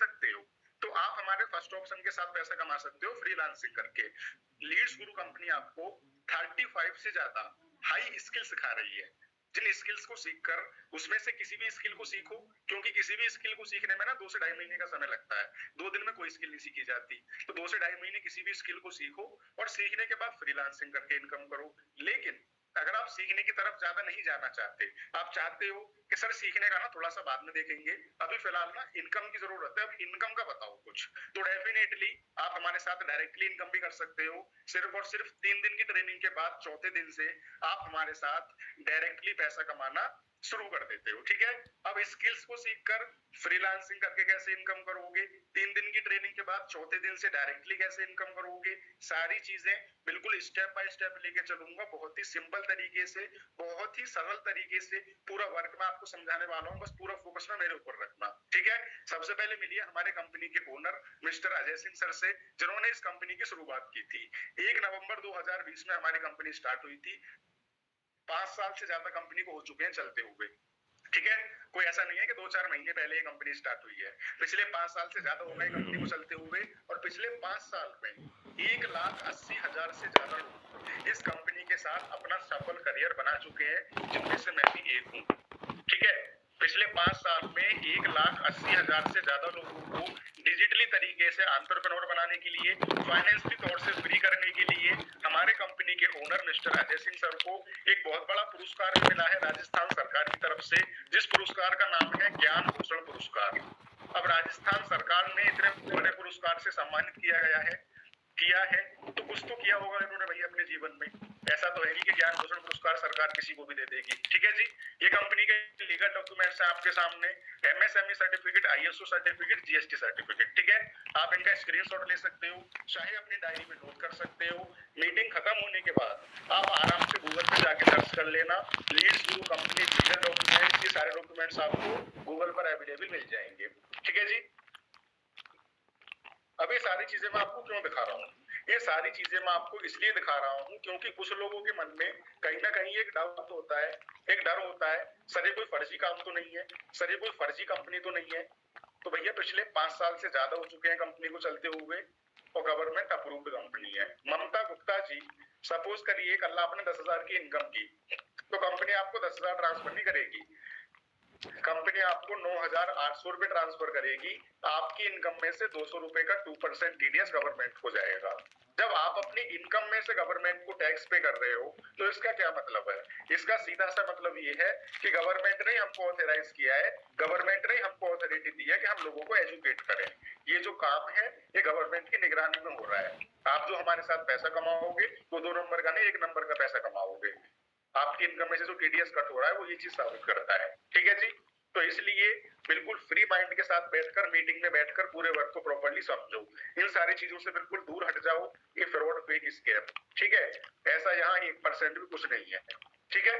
सकते हो। तो आप हमारे फर्स्ट ऑप्शन के साथ पैसा कमा सकते हो फ्रीलांसिंग करके। लीड्स गुरु कंपनी आपको 35 से ज्यादा हाई स्किल सिखा रही है। जिन स्किल्स को सीखकर उसमें से किसी भी स्किल को सीखो, क्योंकि किसी भी स्किल को सीखने में ना 2 से ढाई महीने का समय लगता है। 2 दिन में कोई स्किल नहीं सीखी जाती। तो 2 से ढाई महीने किसी भी स्किल को सीखो और सीखने के बाद फ्रीलांसिंग करके इनकम करो। लेकिन अगर आप सीखने की तरफ ज्यादा नहीं जाना चाहते, आप चाहते हो कि सर सीखने का ना थोड़ा सा बाद में देखेंगे, अभी फिलहाल ना इनकम की जरूरत है, अब इनकम का बताओ कुछ, तो डेफिनेटली आप हमारे साथ डायरेक्टली इनकम भी कर सकते हो। सिर्फ और सिर्फ 3 दिन की ट्रेनिंग के बाद चौथे दिन से आप हमारे साथ डायरेक्टली पैसा कमाना शुरू कर देते हो। ठीक है, अब स्किल्स को सीखकर फ्रीलांसिंग करके कैसे इनकम करोगे, 3 दिन की ट्रेनिंग के बाद चौथे दिन से डायरेक्टली कैसे इनकम करोगे, सारी चीजें बिल्कुल स्टेप बाय स्टेप लेके चलूंगा। बहुत ही सिंपल तरीके से, बहुत ही सरल तरीके से पूरा वर्क मैं आपको समझाने वाला हूँ। बस पूरा फोकस में मेरे ऊपर रखना। ठीक है, सबसे पहले मिलिए हमारे कंपनी के owner mister Ajay Singh sir से, जिन्होंने इस कंपनी की शुरुआत की थी। 1 नवंबर 2020 में हमारी कंपनी स्टार्ट हुई थी। 5 साल से ज्यादा कंपनी को हो चुके हैं चलते हुए। ठीक है, कोई ऐसा नहीं है कि 2-4 महीने पहले ये कंपनी स्टार्ट हुई है। पिछले 5 साल से ज्यादा हो गए कंपनी को चलते हुए, और पिछले 5 साल में 1,80,000 से ज्यादा लोग इस कंपनी के साथ अपना सफल करियर बना चुके हैं, जिनमें से मैं भी एक हूँ। ठीक है, पिछले 5 साल में 1,80,000 से ज्यादा लोगों को डिजिटली तरीके से एंटरप्रेन्योर बनाने के लिए, फाइनेंशियली तौर से फ्री करने के लिए हमारे कंपनी के owner mister Ajay Singh sir को एक बहुत बड़ा पुरस्कार भी मिला है राजस्थान सरकार की तरफ से, जिस पुरस्कार का नाम है ज्ञान भूषण पुरस्कार। अब राजस्थान सरकार ने इतने बड़े पुरस्कार से सम्मानित किया है तो कुछ तो किया होगा इन्होंने भैया अपने जीवन में। ऐसा तो है नहीं कि ज्ञान भूषण पुरस्कार सरकार किसी को भी दे देगी। ठीक है जी, ये कंपनी के लीगल डॉक्यूमेंट्स है आपके सामने, MSME certificate, ISO certificate, GST certificate. ठीक है, आप इनका स्क्रीनशॉट ले सकते हो, चाहे अपनी डायरी में नोट कर सकते हो। मीटिंग खत्म होने के बाद आप आराम से गूगल पे जाके सर्च कर लेना, लीड्स गुरु कंपनी लीगल डॉक्यूमेंट्स। ये सारे डॉक्यूमेंट्स आपको गूगल पर अवेलेबल मिल जाएंगे। ठीक है जी, अब ये सारी चीजें मैं आपको क्यों दिखा रहा हूँ? ये सारी चीजें मैं आपको इसलिए दिखा रहा हूँ क्योंकि कुछ लोगों के मन में कहीं ना कहीं एक डाउट होता है, एक डर होता है, सर ये कोई फर्जी काम तो नहीं है, सर ये कोई फर्जी कंपनी तो नहीं है। तो भैया पिछले 5 साल से ज्यादा हो चुके हैं कंपनी को चलते हुए और गवर्नमेंट अप्रूव्ड कंपनी है। ममता गुप्ता जी, सपोज करिए कल आपने 10,000 की इनकम की, तो कंपनी आपको 10,000 ट्रांसफर नहीं करेगी, कंपनी आपको 9,800 रुपए ट्रांसफर करेगी। आपकी इनकम में से 200 रुपए का 2% टीडीएस गवर्नमेंट को जाएगा। जब आप अपनी इनकम में से गवर्नमेंट को टैक्स पे कर रहे हो तो इसका क्या मतलब है? इसका सीधा सा मतलब ये है कि गवर्नमेंट ने हमको ऑथराइज किया है, गवर्नमेंट ने हमको ऑथोरिटी दी है कि हम लोगों को एजुकेट करें। ये जो काम है ये गवर्नमेंट की निगरानी में हो रहा है। आप जो हमारे साथ पैसा कमाओगे वो 2 नंबर का नहीं 1 नंबर का पैसा कमाओगे। आपकी इनकम में से जो टीडीएस कट हो रहा है वो ये चीज साबित करता है। ठीक है जी, तो इसलिए बिल्कुल फ्री माइंड के साथ बैठकर, मीटिंग में बैठकर पूरे वर्क को प्रॉपर्ली समझो। इन सारी चीजों से बिल्कुल दूर हट जाओ। ये फ्रॉड, फेक, स्कैम, ठीक है, ऐसा यहाँ 1% भी कुछ नहीं है। ठीक है,